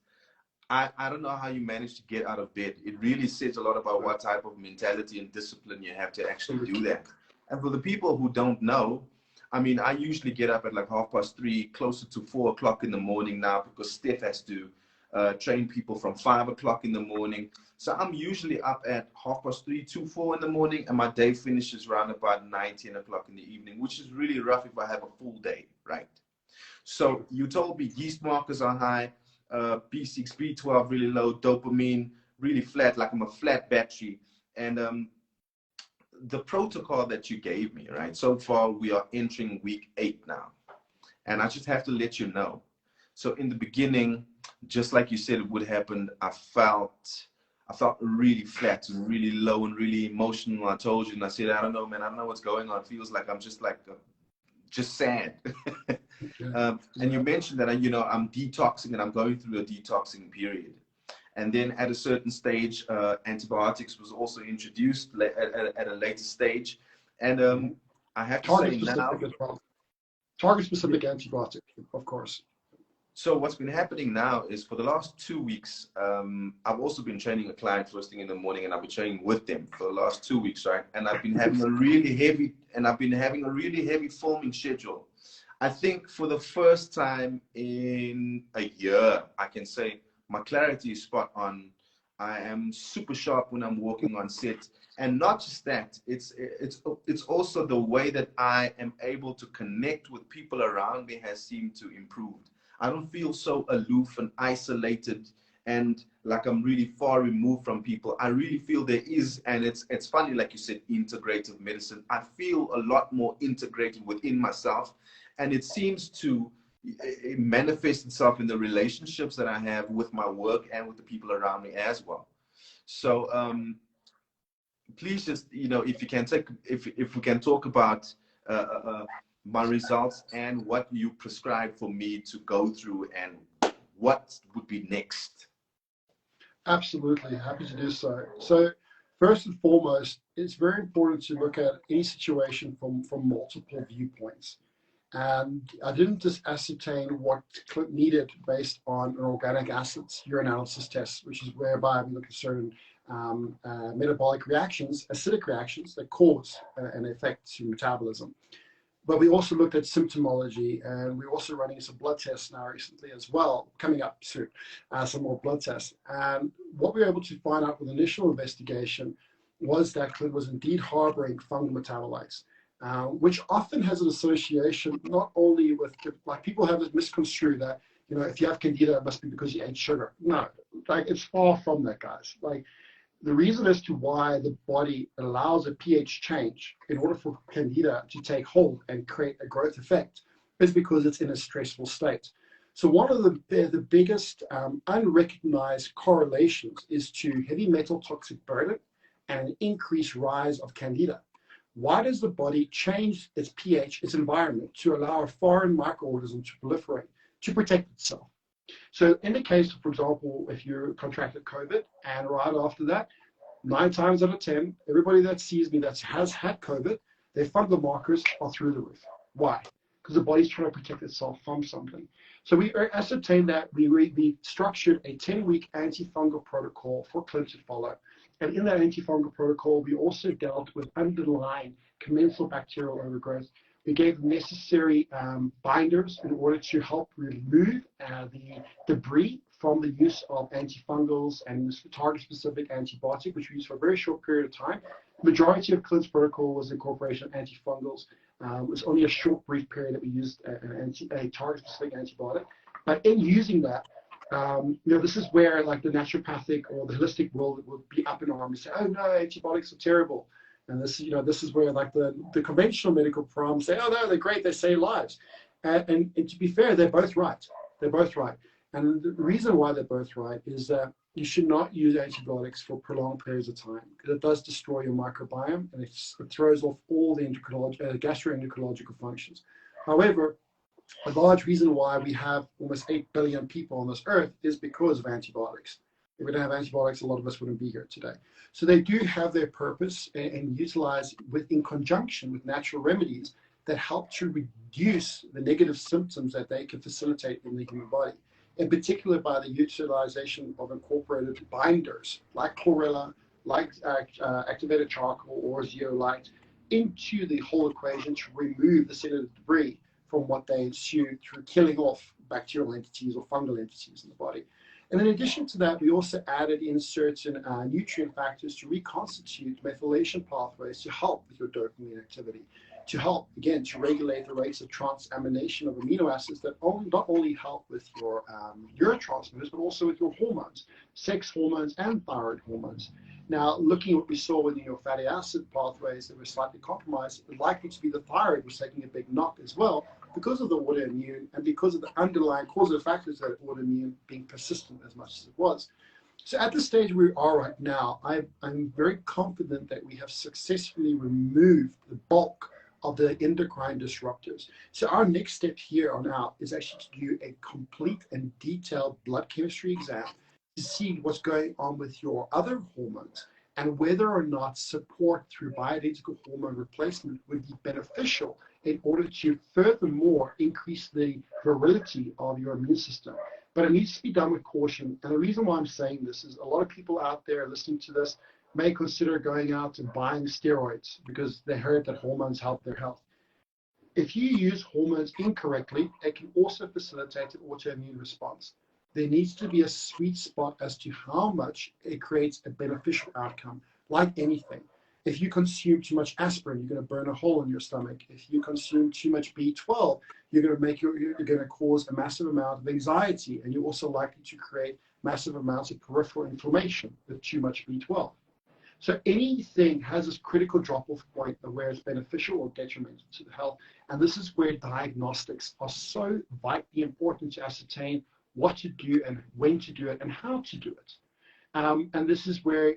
I don't know how you managed to get out of bed. It really says a lot about what type of mentality and discipline you have to actually do that. And for the people who don't know, I mean, I usually get up at like 3:30, closer to 4 o'clock in the morning now, because Steph has to train people from 5 o'clock in the morning. So I'm usually up at 3:30 to 4 in the morning, and my day finishes around about 9, 10 o'clock in the evening, which is really rough if I have a full day, right? So you told me yeast markers are high. B6, B12 really low, dopamine really flat, like I'm a flat battery. And the protocol that you gave me, right? So far, we are entering week 8 now. And I just have to let you know. So in the beginning, just like you said it would happen, I felt really flat and really low and really emotional. I told you, and I said, I don't know, man, I don't know what's going on. It feels like I'm just like, just sad. And you mentioned that, you know, I'm detoxing and I'm going through a detoxing period. And then at a certain stage, antibiotics was also introduced at a later stage. And I have to say now, target-specific antibiotic, of course. so what's been happening now is for the last 2 weeks, I've also been training a client first thing in the morning, and I've been training with them for the last 2 weeks, right? And I've been having a really heavy filming schedule. I think for the first time in a year, I can say my clarity is spot on. I am super sharp when I'm walking on set. And not just that, it's also the way that I am able to connect with people around me has seemed to improve. I don't feel so aloof and isolated and like I'm really far removed from people. I really feel there is, and it's funny, like you said, integrative medicine. I feel a lot more integrated within myself, and it seems to manifest itself in the relationships that I have with my work and with the people around me as well. So please just, you know, if you can take, if we can talk about my results and what you prescribe for me to go through and what would be next. Absolutely, happy to do so. So first and foremost, it's very important to look at any situation from multiple viewpoints. And I didn't just ascertain what Clint needed based on an organic acids urinalysis test, which is whereby we look at certain metabolic reactions, acidic reactions that cause an effect to metabolism. But we also looked at symptomology, and we're also running some blood tests now recently as well, coming up soon, some more blood tests. And what we were able to find out with initial investigation was that Clint was indeed harboring fungal metabolites, which often has an association not only with, like people have it misconstrued that, you know, if you have candida, it must be because you ate sugar. No, like it's far from that, guys. Like the reason as to why the body allows a pH change in order for candida to take hold and create a growth effect is because it's in a stressful state. So one of the biggest unrecognized correlations is to heavy metal toxic burden and an increased rise of candida. Why does the body change its pH, its environment, to allow a foreign microorganism to proliferate, to protect itself? So in the case, for example, if you contracted COVID and right after that, 9 times out of 10, everybody that sees me that has had COVID, their fungal markers are through the roof. Why? Because the body's trying to protect itself from something. So we ascertained that we structured a 10-week antifungal protocol for Clint to follow. And in that antifungal protocol, we also dealt with underlying commensal bacterial overgrowth. We gave necessary binders in order to help remove the debris from the use of antifungals and this target-specific antibiotic, which we used for a very short period of time. The majority of Clint's protocol was incorporation of antifungals. It was only a short, brief period that we used a target-specific antibiotic. But in using that, you know, this is where like the naturopathic or the holistic world would be up in arms and say, oh no, antibiotics are terrible. And this, you know, this is where like the conventional medical proms say, oh no, they're great, they save lives. And to be fair, they're both right. They're both right. And the reason why they're both right is that you should not use antibiotics for prolonged periods of time because it does destroy your microbiome and it throws off all the gastroenterological functions. However, a large reason why we have almost 8 billion people on this earth is because of antibiotics. If we didn't have antibiotics, a lot of us wouldn't be here today. So they do have their purpose and utilize in conjunction with natural remedies that help to reduce the negative symptoms that they can facilitate in the human body. In particular, by the utilization of incorporated binders like chlorella, like activated charcoal or zeolite into the whole equation to remove the cellular debris from what they ensue through killing off bacterial entities or fungal entities in the body. And in addition to that, we also added in certain nutrient factors to reconstitute methylation pathways to help with your dopamine activity, to help, again, to regulate the rates of transamination of amino acids that not only help with your neurotransmitters, but also with your hormones, sex hormones and thyroid hormones. Now, looking at what we saw within your fatty acid pathways that were slightly compromised, likely to be the thyroid was taking a big knock as well, because of the autoimmune and because of the underlying causative factors that autoimmune being persistent as much as it was. So at the stage we are right now, I'm very confident that we have successfully removed the bulk of the endocrine disruptors. So our next step here on out is actually to do a complete and detailed blood chemistry exam to see what's going on with your other hormones and whether or not support through bioidentical hormone replacement would be beneficial in order to furthermore increase the virility of your immune system. But it needs to be done with caution. And the reason why I'm saying this is a lot of people out there listening to this may consider going out and buying steroids because they heard that hormones help their health. If you use hormones incorrectly, it can also facilitate an autoimmune response. There needs to be a sweet spot as to how much it creates a beneficial outcome, like anything. If you consume too much aspirin, you're going to burn a hole in your stomach. If you consume too much B12, you're going to cause a massive amount of anxiety, and you're also likely to create massive amounts of peripheral inflammation with too much B12. So anything has this critical drop-off point of where it's beneficial or detrimental to the health, and this is where diagnostics are so vitally important to ascertain what to do and when to do it and how to do it. And this is where,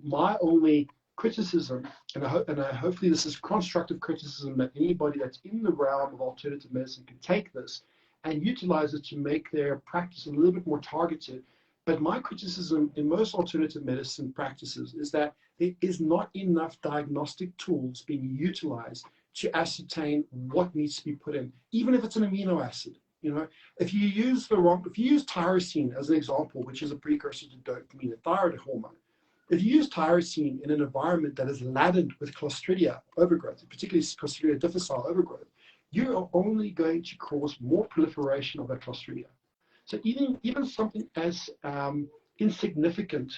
my only criticism, and hopefully this is constructive criticism that anybody that's in the realm of alternative medicine can take this and utilize it to make their practice a little bit more targeted. But my criticism in most alternative medicine practices is that there is not enough diagnostic tools being utilized to ascertain what needs to be put in, even if it's an amino acid. If you use tyrosine as an example, which is a precursor to dopamine, a thyroid hormone, if you use tyrosine in an environment that is laden with Clostridia overgrowth, particularly Clostridia difficile overgrowth, you are only going to cause more proliferation of that Clostridia. So even something as insignificant,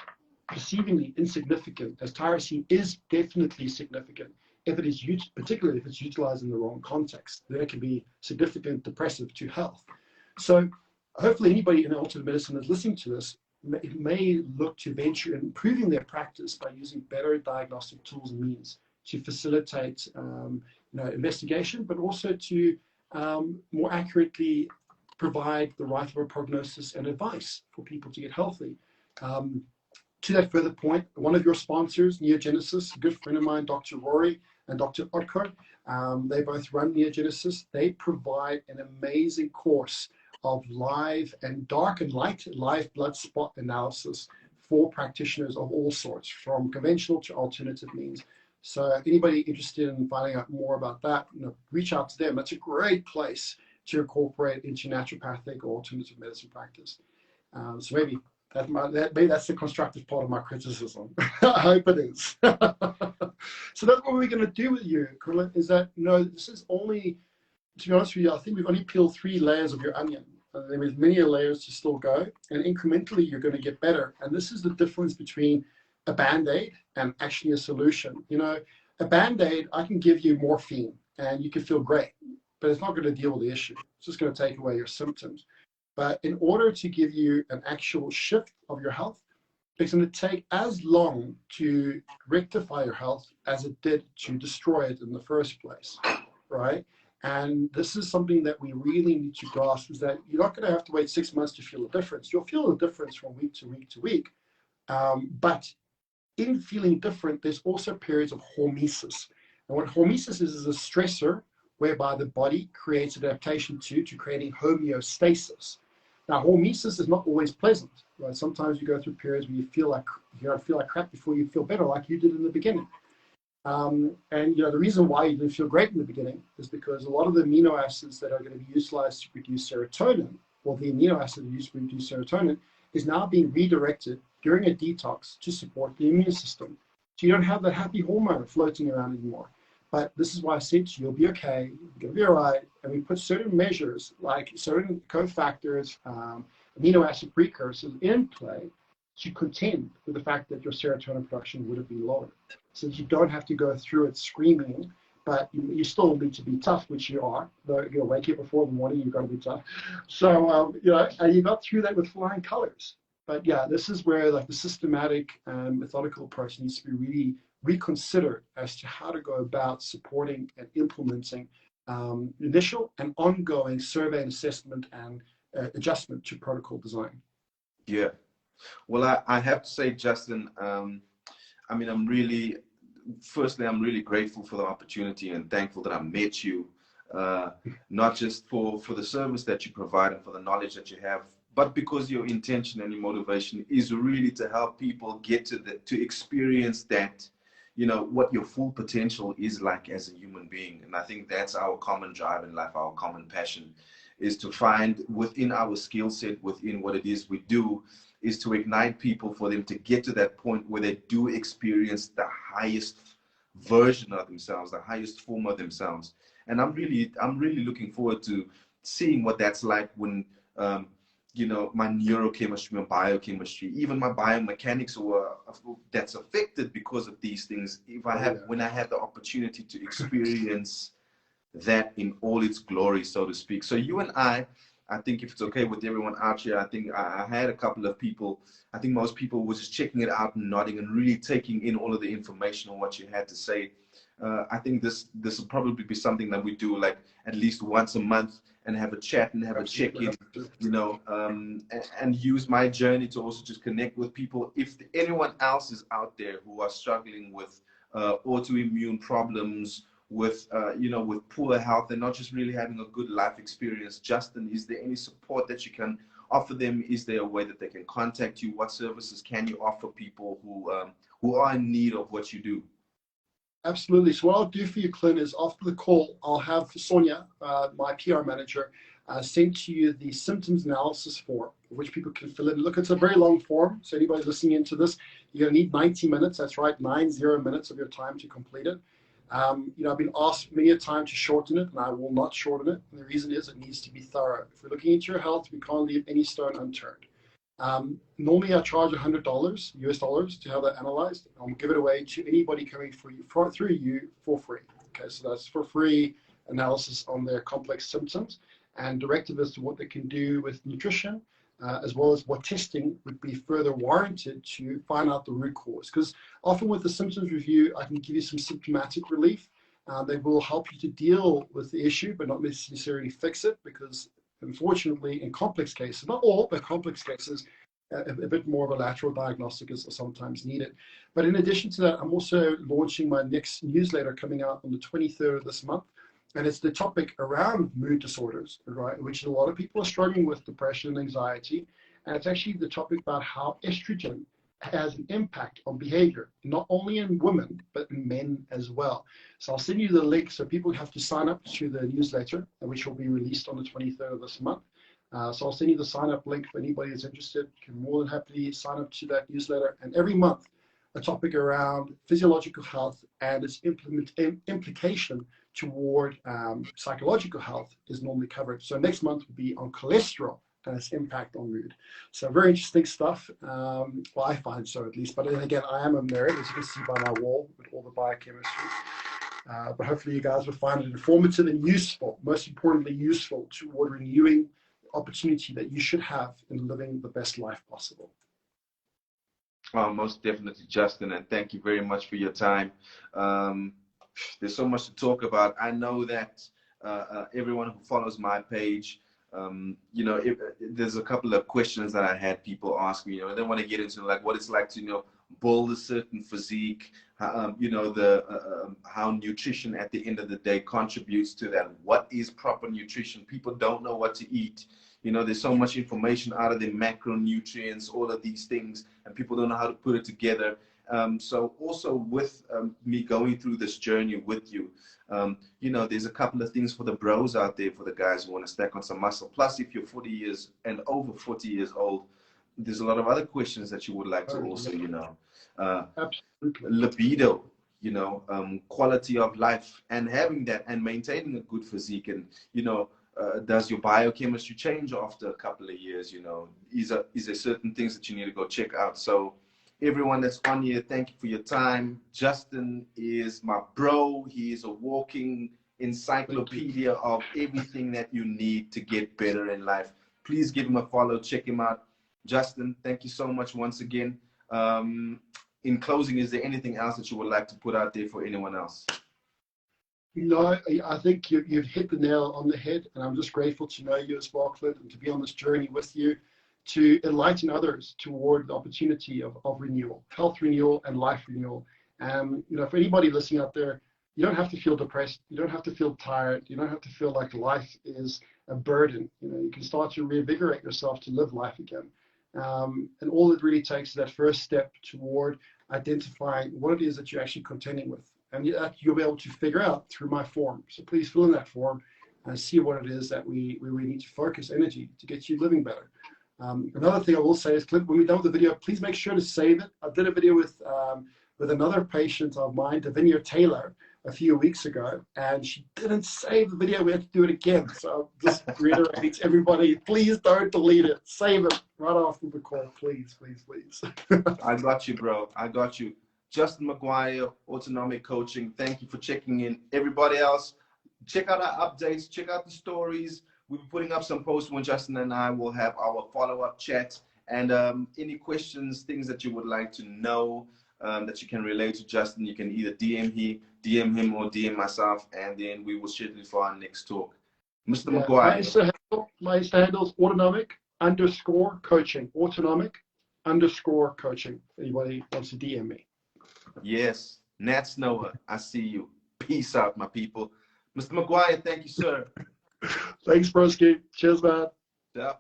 perceivingly insignificant, as tyrosine is definitely significant, if it is used, particularly if it's utilized in the wrong context, then it can be significant depressive to health. So hopefully anybody in alternative medicine that's listening to this may look to venture in improving their practice by using better diagnostic tools and means to facilitate investigation, but also to more accurately provide the right level of prognosis and advice for people to get healthy. To that further point, one of your sponsors, Neogenesis, a good friend of mine, Dr. Rory and Dr. Otko, they both run Neogenesis. They provide an amazing course of live and dark and light live blood spot analysis for practitioners of all sorts, from conventional to alternative means. So anybody interested in finding out more about that, reach out to them. That's a great place to incorporate into naturopathic or alternative medicine practice. So maybe that's the constructive part of my criticism. I hope it is. So that's what we're going to do with you, Clint, is that, this is only, to be honest with you, I think we've only peeled 3 layers of your onion. There is many layers to still go, and incrementally you're going to get better. And this is the difference between a Band-Aid and actually a solution. A Band-Aid, I can give you morphine and you can feel great, but it's not going to deal with the issue. It's just going to take away your symptoms. But in order to give you an actual shift of your health, it's going to take as long to rectify your health as it did to destroy it in the first place, right? And this is something that we really need to grasp, is that you're not going to have to wait 6 months to feel a difference. You'll feel a difference from week to week to week. But in feeling different, there's also periods of hormesis. And what hormesis is a stressor whereby the body creates adaptation to creating homeostasis. Now, hormesis is not always pleasant, right? Sometimes you go through periods where you feel like crap before you feel better, like you did in the beginning. And the reason why you didn't feel great in the beginning is because a lot of the amino acids that are going to be utilized to produce serotonin, or the amino acid used to produce serotonin, is now being redirected during a detox to support the immune system. So you don't have that happy hormone floating around anymore. But this is why I said to you, you'll be okay, you'll be all right. And we put certain measures, like certain cofactors, amino acid precursors in play to contend with the fact that your serotonin production would have been lower. So that you don't have to go through it screaming, but you still need to be tough, which you are. Though you'll wake up before the morning, you've got to be tough. So, and you got through that with flying colors. But yeah, this is where the systematic and methodical approach needs to be really reconsidered as to how to go about supporting and implementing initial and ongoing survey and assessment and adjustment to protocol design. Yeah. Well, I have to say, Justin, I mean, firstly, I'm really grateful for the opportunity and thankful that I met you, not just for the service that you provide and for the knowledge that you have, but because your intention and your motivation is really to help people get to experience that, you know, what your full potential is like as a human being. And I think that's our common drive in life, our common passion, is to find within our skill set, within what it is we do, is to ignite people for them to get to that point where they do experience the highest version of themselves, the highest form of themselves. And I'm really looking forward to seeing what that's like when, you know, my neurochemistry, my biochemistry, even my biomechanics, that's affected because of these things. When I have the opportunity to experience that in all its glory, so to speak. So you and I think if it's okay with everyone out here, I think I had a couple of people, I think most people were just checking it out and nodding and really taking in all of the information on what you had to say. I think this will probably be something that we do like at least once a month and have a chat and have a check-in, you know, and use my journey to also just connect with people. If anyone else is out there who are struggling with autoimmune problems, with you know, with poor health and not just really having a good life experience, Justin, is there any support that you can offer them? Is there a way that they can contact you? What services can you offer people who are in need of what you do? Absolutely. So what I'll do for you, Clint, is after the call, I'll have Sonia, my PR manager, send to you the symptoms analysis form, which people can fill in. Look, it's a very long form. So anybody listening into this, you're going to need 90 minutes. That's right, 90 minutes of your time to complete it. You know, I've been asked many a time to shorten it, and I will not shorten it. And the reason is it needs to be thorough. If we're looking into your health, we can't leave any stone unturned. Normally, I charge $100 US dollars to have that analyzed. I'll give it away to anybody coming through you for free. Okay, so that's for free analysis on their complex symptoms and directive as to what they can do with nutrition, as well as what testing would be further warranted to find out the root cause. Because often with the symptoms review, I can give you some symptomatic relief. They will help you to deal with the issue, but not necessarily fix it, because unfortunately, in complex cases, not all, but complex cases, a bit more of a lateral diagnostic is sometimes needed. But in addition to that, I'm also launching my next newsletter coming out on the 23rd of this month. And it's the topic around mood disorders, right? Which a lot of people are struggling with depression and anxiety. And it's actually the topic about how estrogen has an impact on behavior, not only in women, but in men as well. So I'll send you the link. So people have to sign up to the newsletter, which will be released on the 23rd of this month. So I'll send you the sign up link for anybody that's interested. You can more than happily sign up to that newsletter. And every month, a topic around physiological health and its implication toward psychological health is normally covered. So next month will be on cholesterol and its impact on mood. So very interesting stuff. Well, I find so at least. But then again, I am a nerd, as you can see by my wall with all the biochemistry. But hopefully you guys will find it informative and useful, most importantly useful toward renewing the opportunity that you should have in living the best life possible. Most definitely, Justin, and thank you very much for your time. There's so much to talk about. I know that everyone who follows my page, you know, there's a couple of questions that I had people ask me. You know, they want to get into like what it's like to, you know, build a certain physique. You know, how nutrition at the end of the day contributes to that. What is proper nutrition? People don't know what to eat. You know, there's so much information out of the macronutrients, all of these things, and people don't know how to put it together. So also with me going through this journey with you, you know, there's a couple of things for the bros out there, for the guys who want to stack on some muscle. Plus, if you're 40 years and over 40 years old, there's a lot of other questions that you would like to also, you know, libido, you know, quality of life, and having that and maintaining a good physique. And, you know, does your biochemistry change after a couple of years? You know, is there certain things that you need to go check out? So everyone that's on here, thank you for your time. Justin is my bro. He is a walking encyclopedia of everything that you need to get better in life. Please give him a follow, check him out. Justin, thank you so much once again. In closing, is there anything else that you would like to put out there for anyone else? No, I think you've hit the nail on the head, and I'm just grateful to know you as well, Clint, and to be on this journey with you, to enlighten others toward the opportunity of renewal, health renewal and life renewal. And for anybody listening out there, you don't have to feel depressed, you don't have to feel tired, you don't have to feel like life is a burden. You can start to reinvigorate yourself to live life again. And all it really takes is that first step toward identifying what it is that you're actually contending with. And you'll be able to figure out through my form. So please fill in that form and see what it is that we need to focus energy to get you living better. Another thing I will say is, Clint, when we're done with the video, please make sure to save it. I did a video with another patient of mine, Davinia Taylor, a few weeks ago, and she didn't save the video. We had to do it again. So just reiterate to everybody, please don't delete it. Save it right after the call, please, please, please. I got you, bro. I got you. Justin McGuire, Autonomic Coaching. Thank you for checking in. Everybody else, check out our updates. Check out the stories. We'll be putting up some posts when Justin and I will have our follow-up chat. And any questions, things that you would like to know that you can relate to Justin, you can either DM him or DM myself, and then we will schedule for our next talk. Mr. McGuire. My Insta handle is autonomic_coaching. Autonomic_coaching. Anybody wants to DM me. Yes. Nat Snower, I see you. Peace out, my people. Mr. McGuire, thank you, sir. Thanks, broski. Cheers, man. Yeah.